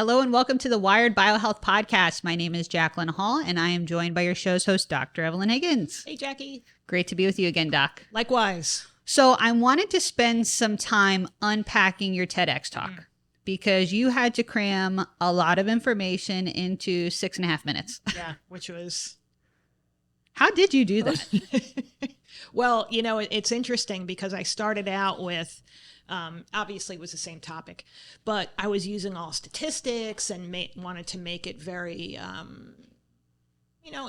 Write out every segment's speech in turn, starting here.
Hello and welcome to the Wired BioHealth Podcast. My name is Jacqueline Hall and I am joined by your show's host, Dr. Evelyn Higgins. Hey, Jackie. Great to be with you again, Doc. Likewise. So I wanted to spend some time unpacking your TEDx talk because you had to cram a lot of information into 6.5 minutes. Yeah, which was... How did you do that? Well, you know, it's interesting because I started out with, obviously it was the same topic, but I was using all statistics and wanted to make it very,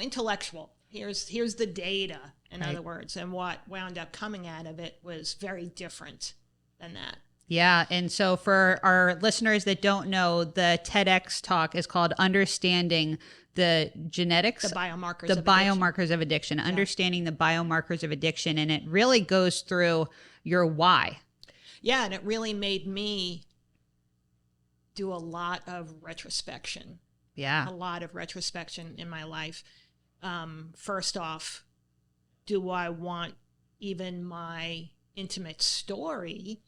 intellectual. Here's the data, in other words, and what wound up coming out of it was very different than that. Yeah. And so for our listeners that don't know, the TEDx talk is called Understanding the Genetics, The Biomarkers of Addiction, understanding the biomarkers of addiction. And it really goes through your why. Yeah. And it really made me do a lot of retrospection. Yeah. A lot of retrospection in my life. First off, do I want even my intimate story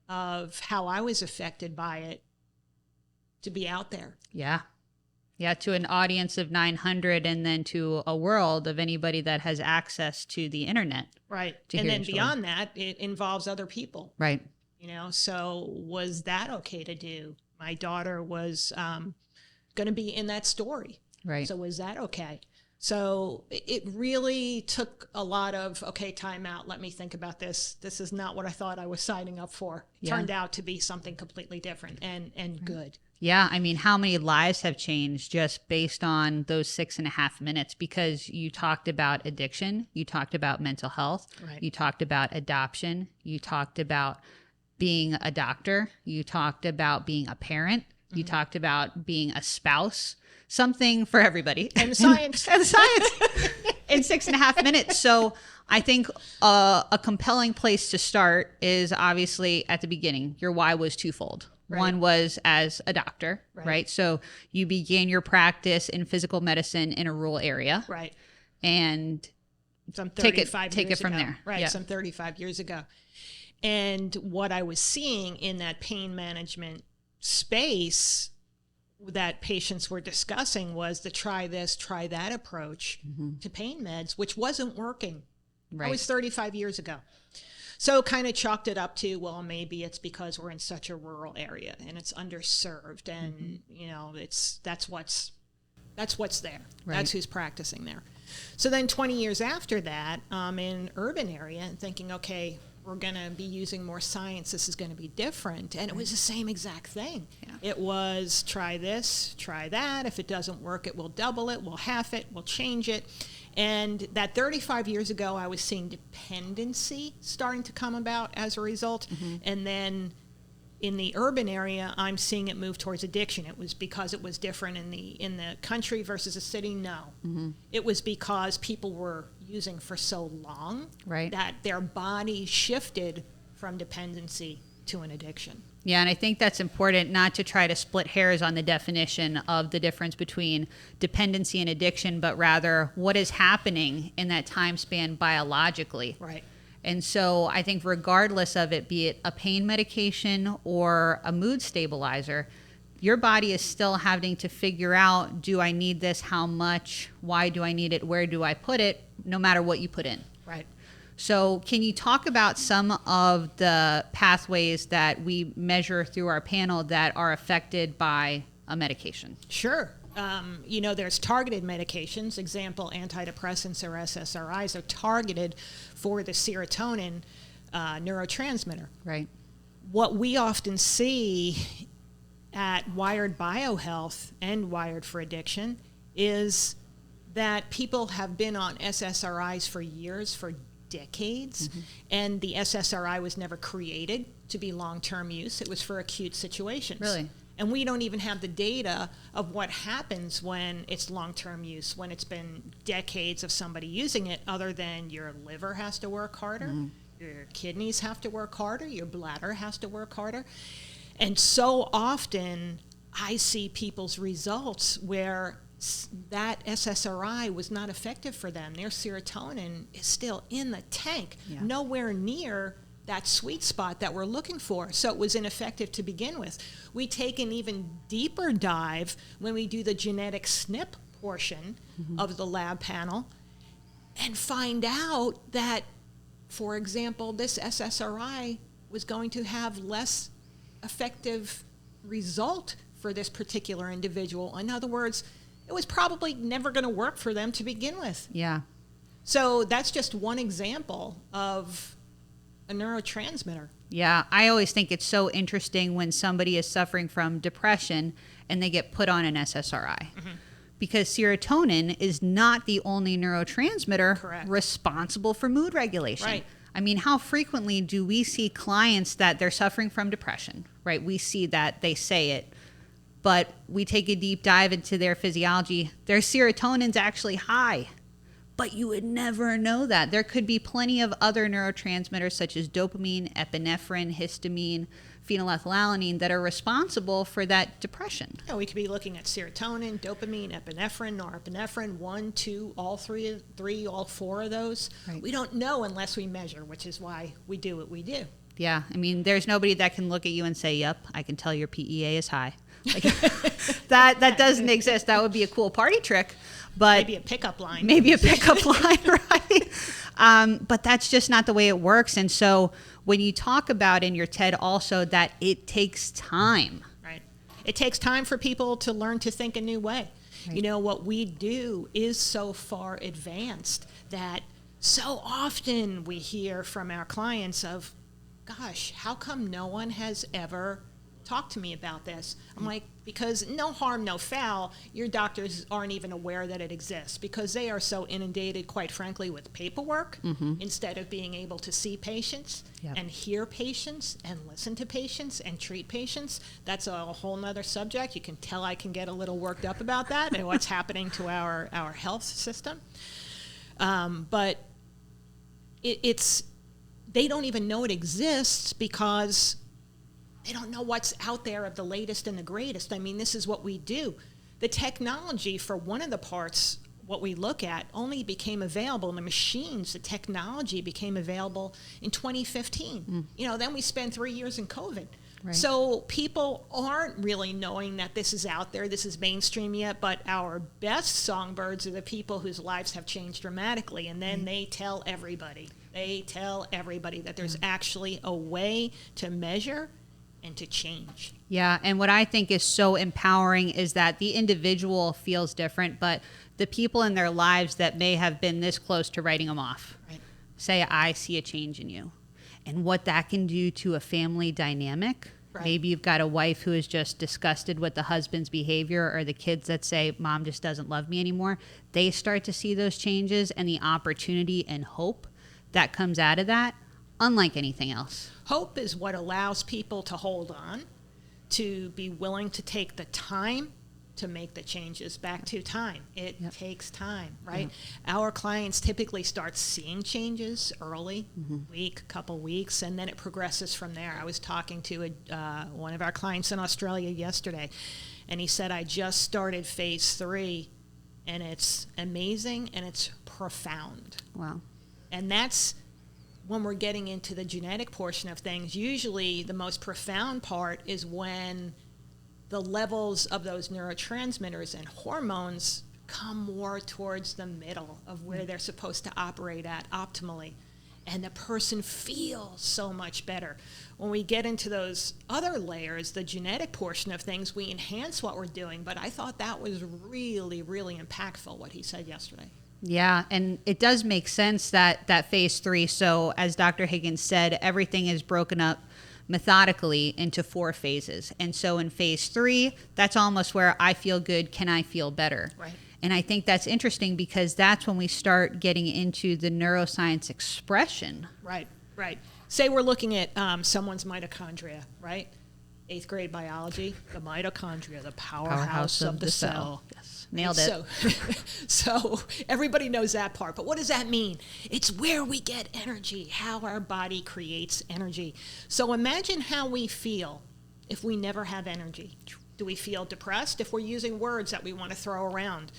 of how I was affected by it to be out there? Yeah. Yeah, to an audience of 900 and then to a world of anybody that has access to the internet. Right. And then beyond that, it involves other people. Right. You know, so was that okay to do? My daughter was going to be in that story. Right. So was that okay? So it really took a lot of, okay, time out. Let me think about this. This is not what I thought I was signing up for. Yeah. Turned out to be something completely different and good. Yeah. I mean, how many lives have changed just based on those 6.5 minutes? Because you talked about addiction. You talked about mental health. Right. You talked about adoption. You talked about being a doctor. You talked about being a parent. You talked about being a spouse. Something for everybody. And science. And science in 6.5 minutes. So I think a compelling place to start is obviously at the beginning. Your why was twofold. Right. One was as a doctor, right? So you began your practice in physical medicine in a rural area. Right. And some 35 take years it from ago. there. Right. Yeah. Some 35 years ago. And what I was seeing in that pain management space that patients were discussing was the try this, try that approach to pain meds, which wasn't working. Right. That was 35 years ago. So kind of chalked it up to, well, maybe it's because we're in such a rural area and it's underserved and, you know, that's what's there. Right. That's who's practicing there. So then 20 years after that, I'm in urban area and thinking, okay, we're going to be using more science. This is going to be different. And it was the same exact thing. Yeah. It was try this, try that. If it doesn't work, it will double it, we'll half it, we'll change it. And that 35 years ago, I was seeing dependency starting to come about as a result. And then in the urban area, I'm seeing it move towards addiction. It was because it was different in the country versus the city? No. It was because people were using for so long that their body shifted from dependency to an addiction. Yeah, and I think that's important not to try to split hairs on the definition of the difference between dependency and addiction, but rather what is happening in that time span biologically. Right. And so I think regardless of it, be it a pain medication or a mood stabilizer, your body is still having to figure out, do I need this? How much? Why do I need it? Where do I put it? No matter what you put in. Right. So can you talk about some of the pathways that we measure through our panel that are affected by a medication? Sure. There's targeted medications. Example, antidepressants or SSRIs are targeted for the serotonin neurotransmitter. Right. What we often see at Wired BioHealth and Wired for Addiction is that people have been on SSRIs for years, for decades, and the SSRI was never created to be long-term use. It was for acute situations. Really? And we don't even have the data of what happens when it's long-term use, when it's been decades of somebody using it, other than your liver has to work harder, your kidneys have to work harder, your bladder has to work harder. And so often I see people's results where that SSRI was not effective for them. Their serotonin is still in the tank, nowhere near that sweet spot that we're looking for. So it was ineffective to begin with. We take an even deeper dive when we do the genetic SNP portion of the lab panel and find out that, for example, this SSRI was going to have less effective result for this particular individual. In other words, it was probably never going to work for them to begin with. Yeah. So that's just one example of a neurotransmitter. Yeah, I always think it's so interesting when somebody is suffering from depression and they get put on an SSRI. Because serotonin is not the only neurotransmitter Correct. responsible for mood regulation. Right. I mean, how frequently do we see clients that they're suffering from depression, right? We see that, they say it, but we take a deep dive into their physiology. Their serotonin's actually high, but you would never know that. There could be plenty of other neurotransmitters such as dopamine, epinephrine, histamine, phenylethylalanine that are responsible for that depression. Yeah, we could be looking at serotonin, dopamine, epinephrine, norepinephrine, 1, 2, all three, all 4 of those. Right. We don't know unless we measure, which is why we do what we do. Yeah, I mean, there's nobody that can look at you and say, yep, I can tell your PEA is high. Like, that doesn't exist. That would be a cool party trick. But Maybe a pickup line. Maybe a pickup line, right? But that's just not the way it works. And so when you talk about in your TED also that it takes time. Right. It takes time for people to learn to think a new way. Right. You know, what we do is so far advanced that so often we hear from our clients of, gosh, how come no one has ever talked to me about this? I'm like, because no harm, no foul. Your doctors aren't even aware that it exists because they are so inundated, quite frankly, with paperwork instead of being able to see patients and hear patients and listen to patients and treat patients. That's a whole nother subject. You can tell I can get a little worked up about that and what's happening to our health system. But it's they don't even know it exists because they don't know what's out there of the latest and the greatest. I mean, this is what we do. The technology for one of the parts, what we look at, only became available. The machines, the technology became available in 2015. You know, then we spent 3 years in COVID. Right. So people aren't really knowing that this is out there, this is mainstream yet, but our best songbirds are the people whose lives have changed dramatically, and then they tell everybody. They tell everybody that there's actually a way to measure and to change. Yeah, and what I think is so empowering is that the individual feels different, but the people in their lives that may have been this close to writing them off say, I see a change in you. And what that can do to a family dynamic. Right. Maybe you've got a wife who is just disgusted with the husband's behavior, or the kids that say, Mom just doesn't love me anymore. They start to see those changes and the opportunity and hope that comes out of that, unlike anything else. Hope is what allows people to hold on, to be willing to take the time to make the changes. Back to time. It takes time, right? Our clients typically start seeing changes early, week, couple weeks, and then it progresses from there. I was talking to one of our clients in Australia yesterday, and he said, I just started phase 3, and it's amazing, and it's profound. Wow. And that's when we're getting into the genetic portion of things. Usually the most profound part is when the levels of those neurotransmitters and hormones come more towards the middle of where they're supposed to operate at optimally. And the person feels so much better. When we get into those other layers, the genetic portion of things, we enhance what we're doing. But I thought that was really, really impactful, what he said yesterday. Yeah, and it does make sense that phase 3, so as Dr. Higgins said, everything is broken up methodically into 4 phases. And so in phase 3, that's almost where I feel good, can I feel better? Right. And I think that's interesting because that's when we start getting into the neuroscience expression. Right, right. Say we're looking at someone's mitochondria, right? 8th grade biology, the mitochondria, the powerhouse of the cell. Yes, nailed it. So everybody knows that part. But what does that mean? It's where we get energy, how our body creates energy. So imagine how we feel if we never have energy. Do we feel depressed if we're using words that we want to throw around?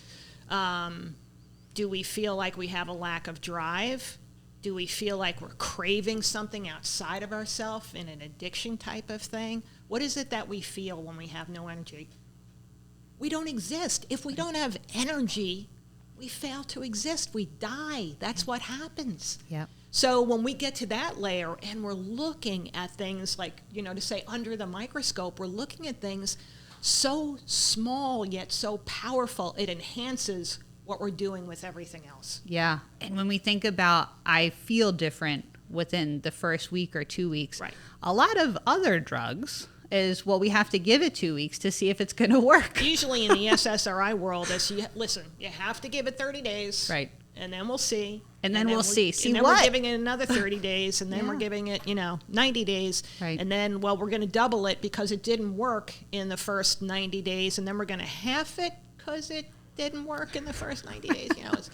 Do we feel like we have a lack of drive? Do we feel like we're craving something outside of ourselves in an addiction type of thing? What is it that we feel when we have no energy? We don't exist. If we don't have energy, we fail to exist. We die. That's what happens. Yeah. So when we get to that layer and we're looking at things like, to say under the microscope, we're looking at things so small yet so powerful, it enhances what we're doing with everything else. Yeah. And when we think about I feel different within the first week or 2 weeks, right. A lot of other drugs is, well, we have to give it 2 weeks to see if it's going to work. Usually in the SSRI world, you have to give it 30 days. Right. And then we'll see. And then we'll see. See and then what? We're giving it another 30 days, and then we're giving it, 90 days. Right. And then, we're going to double it because it didn't work in the first 90 days, and then we're going to half it because it didn't work in the first 90 days. It's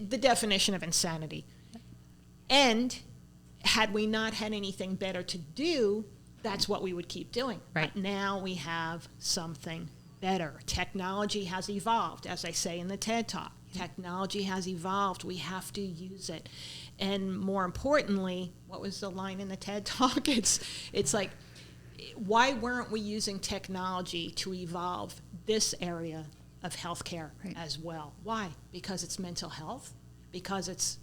the definition of insanity. And had we not had anything better to do, that's what we would keep doing. Right. But now we have something better. Technology has evolved, as I say in the TED Talk. Technology has evolved. We have to use it. And more importantly, what was the line in the TED Talk? It's like, why weren't we using technology to evolve this area of healthcare as well? Why? Because it's mental health, because it's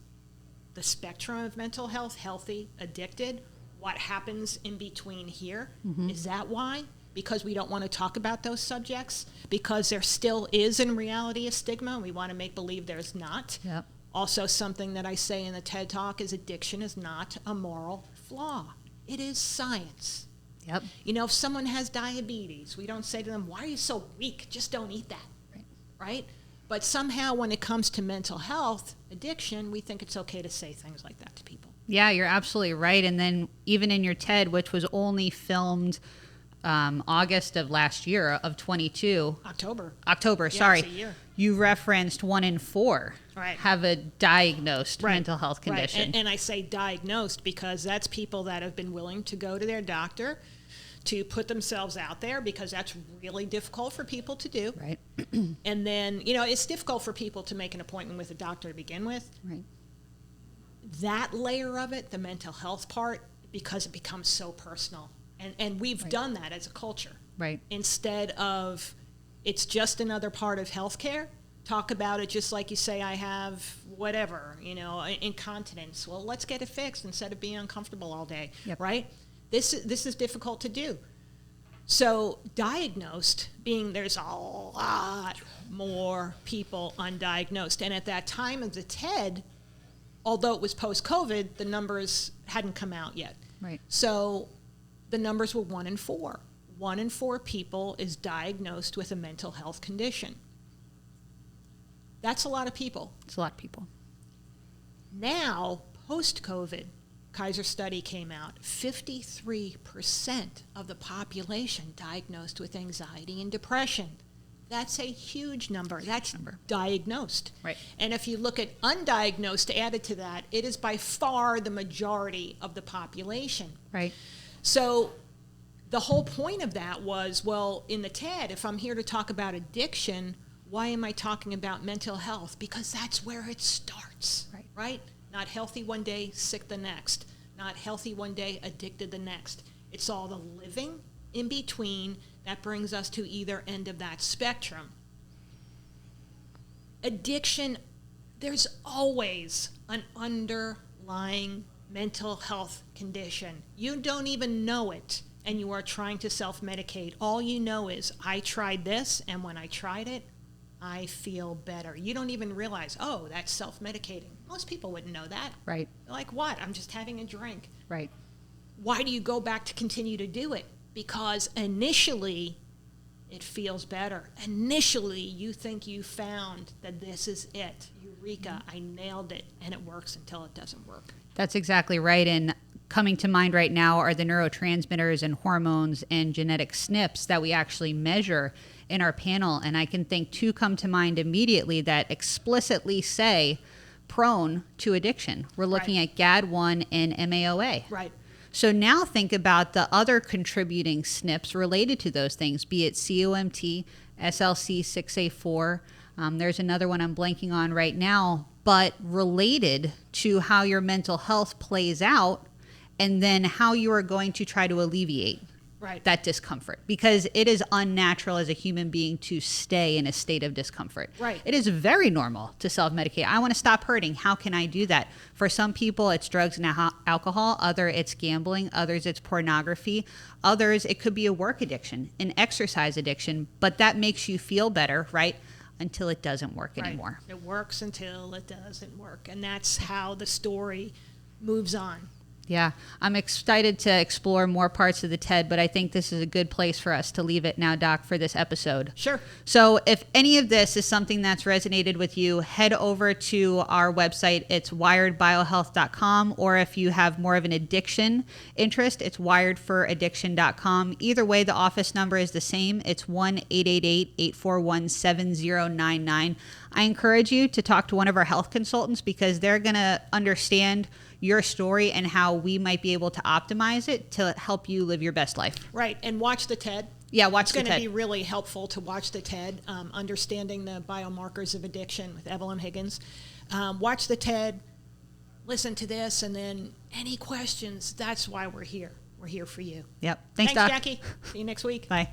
the spectrum of mental health, healthy, addicted. What happens in between here? Mm-hmm. Is that why? Because we don't want to talk about those subjects? Because there still is in reality a stigma. We want to make believe there's not. Yep. Also, something that I say in the TED Talk is addiction is not a moral flaw. It is science. Yep. If someone has diabetes, we don't say to them, why are you so weak? Just don't eat that. Right? But somehow when it comes to mental health, addiction, we think it's okay to say things like that to people. Yeah, you're absolutely right. And then even in your TED, which was only filmed August of last year of 22. October, sorry. It's a year. You referenced 1 in 4 have a diagnosed mental health condition. Right. And I say diagnosed because that's people that have been willing to go to their doctor to put themselves out there, because that's really difficult for people to do. Right. And then, it's difficult for people to make an appointment with a doctor to begin with. Right. That layer of it, the mental health part, because it becomes so personal. And we've done that as a culture. Right. Instead of, it's just another part of healthcare, talk about it just like you say, I have whatever, incontinence. Well, let's get it fixed instead of being uncomfortable all day, right? This is difficult to do. So diagnosed, being there's a lot more people undiagnosed. And at that time of the TED, although it was post-COVID, the numbers hadn't come out yet. Right. So the numbers were 1 in 4. 1 in 4 people is diagnosed with a mental health condition. That's a lot of people. It's a lot of people. Now, post-COVID, Kaiser study came out, 53% of the population diagnosed with anxiety and depression. That's a huge number. That's diagnosed. Right. And if you look at undiagnosed added to that, it is by far the majority of the population. Right. So the whole point of that was, well, in the TED, if I'm here to talk about addiction, why am I talking about mental health? Because that's where it starts, right? Not healthy one day, sick the next. Not healthy one day, addicted the next. It's all the living in between that brings us to either end of that spectrum. Addiction, there's always an underlying mental health condition. You don't even know it, and you are trying to self-medicate. All you know is, I tried this, and when I tried it, I feel better. You don't even realize, oh, that's self-medicating. Most people wouldn't know that. Right. They're like, what? I'm just having a drink. Right. Why do you go back to continue to do it? Because initially, it feels better. Initially, you think you found that this is it. Eureka, I nailed it, and it works until it doesn't work. That's exactly right. And coming to mind right now are the neurotransmitters and hormones and genetic SNPs that we actually measure in our panel. And I can think 2 come to mind immediately that explicitly say prone to addiction. We're looking at GAD1 and MAOA. Right. So now think about the other contributing SNPs related to those things, be it COMT, SLC6A4, There's another one I'm blanking on right now, but related to how your mental health plays out and then how you are going to try to alleviate that discomfort, because it is unnatural as a human being to stay in a state of discomfort. Right. It is very normal to self-medicate. I want to stop hurting. How can I do that? For some people, it's drugs and alcohol. Others, it's gambling. Others, it's pornography. Others, it could be a work addiction, an exercise addiction, but that makes you feel better, right? Until it doesn't work anymore. It works until it doesn't work. And that's how the story moves on. Yeah, I'm excited to explore more parts of the TED, but I think this is a good place for us to leave it now, Doc, for this episode. Sure. So if any of this is something that's resonated with you, head over to our website. It's wiredbiohealth.com, or if you have more of an addiction interest, it's wiredforaddiction.com. Either way, the office number is the same. It's 1-888-841-7099. I encourage you to talk to one of our health consultants, because they're going to understand your story and how we might be able to optimize it to help you live your best life. Right. And watch the TED. Yeah, watch the TED. It's going to be really helpful to watch the TED, Understanding the Biomarkers of Addiction with Evelyn Higgins. Watch the TED, listen to this, and then any questions, that's why we're here. We're here for you. Yep. Thanks, Doc. Jackie. See you next week. Bye.